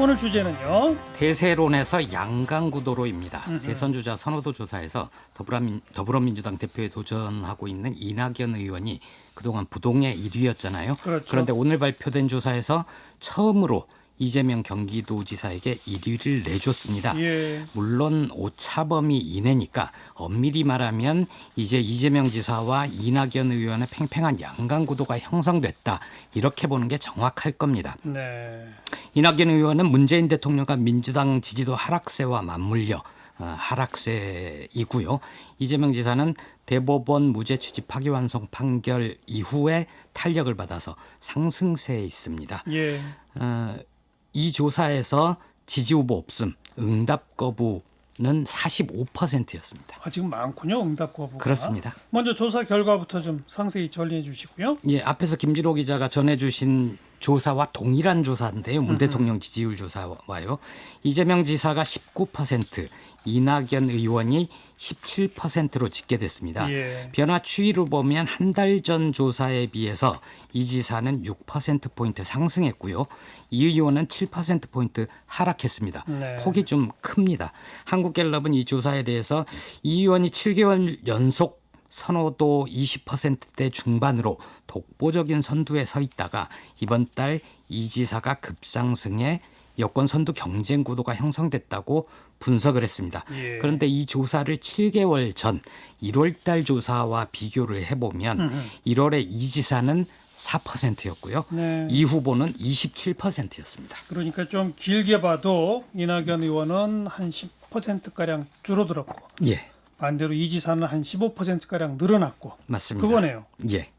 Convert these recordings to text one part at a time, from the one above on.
오늘 주제는요. 대세론에서 양강구도로입니다. 대선주자 선호도 조사에서 더불어민주당 대표에 도전하고 있는 이낙연 의원이 그동안 부동의 1위였잖아요. 그렇죠. 그런데 오늘 발표된 조사에서 처음으로 이재명 경기도지사에게 1위를 내줬습니다. 예. 물론 오차범위 이내니까 엄밀히 말하면 이제 이재명 지사와 이낙연 의원의 팽팽한 양강구도가 형성됐다. 이렇게 보는 게 정확할 겁니다. 네. 이낙연 의원은 문재인 대통령과 민주당 지지도 하락세와 맞물려 하락세이고요. 이재명 지사는 대법원 무죄 취지 파기환송 판결 이후에 탄력을 받아서 상승세에 있습니다. 예. 이 조사에서 지지 후보 없음, 응답 거부는 45%였습니다. 지금 많군요. 응답 거부가. 그렇습니다. 먼저 조사 결과부터 좀 상세히 전리해 주시고요. 예, 앞에서 김진호 기자가 전해주신 조사와 동일한 조사인데요. 문 대통령 지지율 조사와요. 이재명 지사가 19%, 이낙연 의원이 17%로 집계됐습니다. 예. 변화 추이로 보면 한 달 전 조사에 비해서 이 지사는 6%포인트 상승했고요. 이 의원은 7%포인트 하락했습니다. 네. 폭이 좀 큽니다. 한국갤럽은 이 조사에 대해서 이 의원이 7개월 연속 선호도 20%대 중반으로 독보적인 선두에 서 있다가 이번 달 이 지사가 급상승해 여권 선두 경쟁 구도가 형성됐다고 분석을 했습니다. 예. 그런데 이 조사를 7개월 전 1월 달 조사와 비교를 해보면 1월에 이 지사는 4%였고요. 네. 이 후보는 27%였습니다. 그러니까 좀 길게 봐도 이낙연 의원은 한 10%가량 줄어들었고 예, 반대로 이 지사는 한 15%가량 늘어났고 맞습니다. 그거네요. 예.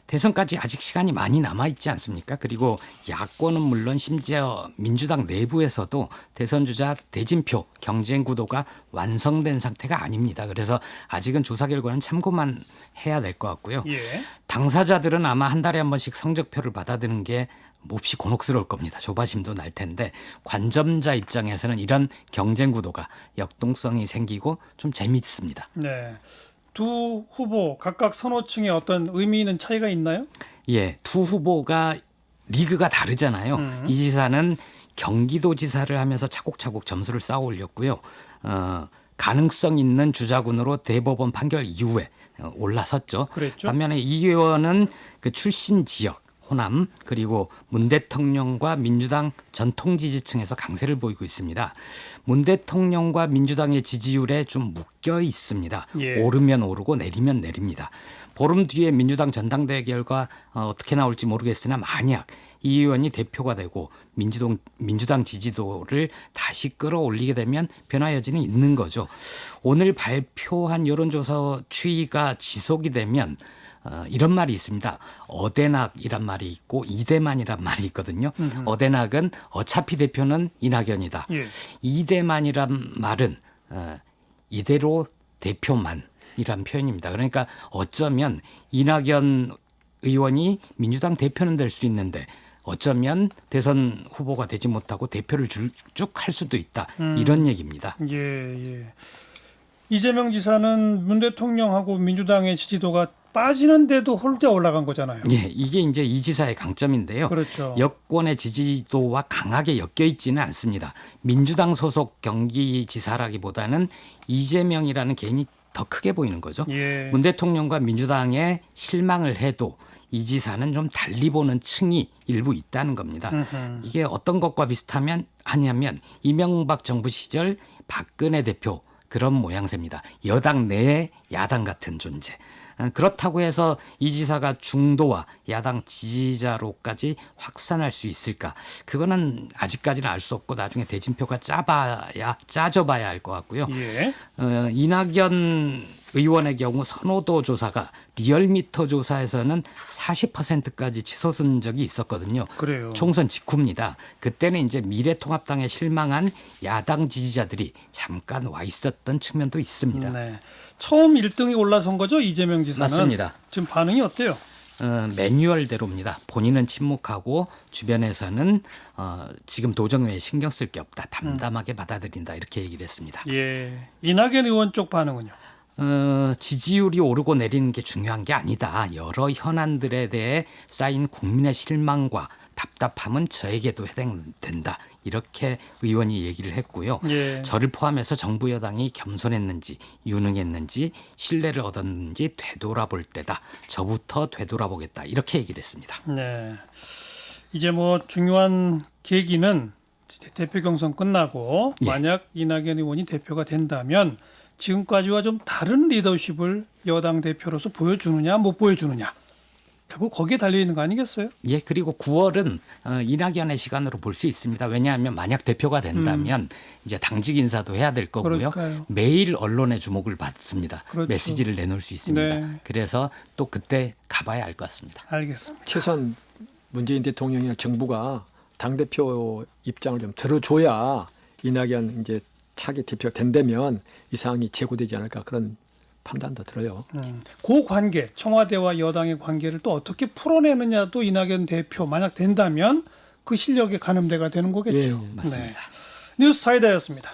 대선까지 아직 시간이 많이 남아있지 않습니까? 그리고 야권은 물론 심지어 민주당 내부에서도 대선 주자 대진표 경쟁 구도가 완성된 상태가 아닙니다. 그래서 아직은 조사 결과는 참고만 해야 될 것 같고요. 예. 당사자들은 아마 한 달에 한 번씩 성적표를 받아드는 게 몹시 곤혹스러울 겁니다. 조바심도 날 텐데 관점자 입장에서는 이런 경쟁 구도가 역동성이 생기고 좀 재미있습니다. 네. 두 후보 각각 선호층에 어떤 의미 있는 차이가 있나요? 예, 두 후보가 리그가 다르잖아요. 이 지사는 경기도지사를 하면서 차곡차곡 점수를 쌓아 올렸고요. 가능성 있는 주자군으로 대법원 판결 이후에 올라섰죠. 그랬죠. 반면에 이 의원은 그 출신 지역 호남 그리고 문 대통령과 민주당 전통 지지층에서 강세를 보이고 있습니다. 문 대통령과 민주당의 지지율에 좀 묶여 있습니다. 예. 오르면 오르고 내리면 내립니다. 보름 뒤에 민주당 전당대회 결과 어떻게 나올지 모르겠으나 만약 이 의원이 대표가 되고 민주당 지지도를 다시 끌어올리게 되면 변화 여지는 있는 거죠. 오늘 발표한 여론조사 추이가 지속이 되면 이런 말이 있습니다. 어대낙이란 말이 있고 이대만이란 말이 있거든요. 어대낙은 어차피 대표는 이낙연이다. 예. 이대만이란 말은 이대로 대표만이란 표현입니다. 그러니까 어쩌면 이낙연 의원이 민주당 대표는 될 수 있는데 어쩌면 대선 후보가 되지 못하고 대표를 쭉 할 수도 있다. 이런 얘기입니다. 예. 이재명 지사는 문 대통령하고 민주당의 지지도가 빠지는데도 혼자 올라간 거잖아요. 예, 이게 이제 이 지사의 강점인데요. 그렇죠. 여권의 지지도와 강하게 엮여 있지는 않습니다. 민주당 소속 경기지사라기보다는 이재명이라는 개인이 더 크게 보이는 거죠. 예. 문 대통령과 민주당에 실망을 해도 이 지사는 좀 달리 보는 층이 일부 있다는 겁니다. 이게 어떤 것과 비슷하면 하냐면 이명박 정부 시절 박근혜 대표 그런 모양새입니다. 여당 내에 야당 같은 존재. 그렇다고 해서 이 지사가 중도와 야당 지지자로까지 확산할 수 있을까? 그거는 아직까지는 알 수 없고 나중에 대진표가 짜져봐야 할 것 같고요. 예. 이낙연 의원의 경우 선호도 조사가 리얼미터 조사에서는 40%까지 치솟은 적이 있었거든요. 그래요. 총선 직후입니다. 그때는 이제 미래통합당에 실망한 야당 지지자들이 잠깐 와 있었던 측면도 있습니다. 네. 처음 1등이 올라선 거죠, 이재명 지사는? 맞습니다. 지금 반응이 어때요? 매뉴얼대로입니다. 본인은 침묵하고 주변에서는 지금 도정회에 신경 쓸 게 없다. 담담하게 받아들인다. 이렇게 얘기를 했습니다. 예. 이낙연 의원 쪽 반응은요? 지지율이 오르고 내리는 게 중요한 게 아니다. 여러 현안들에 대해 쌓인 국민의 실망과 답답함은 저에게도 해당된다. 이렇게 의원이 얘기를 했고요. 예. 저를 포함해서 정부 여당이 겸손했는지 유능했는지 신뢰를 얻었는지 되돌아볼 때다. 저부터 되돌아보겠다. 이렇게 얘기를 했습니다. 네. 이제 뭐 중요한 계기는 대표 경선 끝나고 예. 만약 이낙연 의원이 대표가 된다면 지금까지와 좀 다른 리더십을 여당 대표로서 보여주느냐 못 보여주느냐 결국 거기에 달려 있는 거 아니겠어요? 예, 그리고 9월은 이낙연의 시간으로 볼 수 있습니다. 왜냐하면 만약 대표가 된다면 이제 당직 인사도 해야 될 거고요. 그러니까요. 매일 언론의 주목을 받습니다. 그렇죠. 메시지를 내놓을 수 있습니다. 네. 그래서 또 그때 가봐야 알 것 같습니다. 알겠습니다. 최소한 문재인 대통령이나 정부가 당대표 입장을 좀 들어줘야 이낙연 이제 차기 대표가 된다면 이 상황이 제고되지 않을까 그런 판단도 들어요. 그 관계, 청와대와 여당의 관계를 또 어떻게 풀어내느냐도 이낙연 대표 만약 된다면 그 실력의 가늠대가 되는 거겠죠. 예, 맞습니다. 네. 뉴스 사이다였습니다.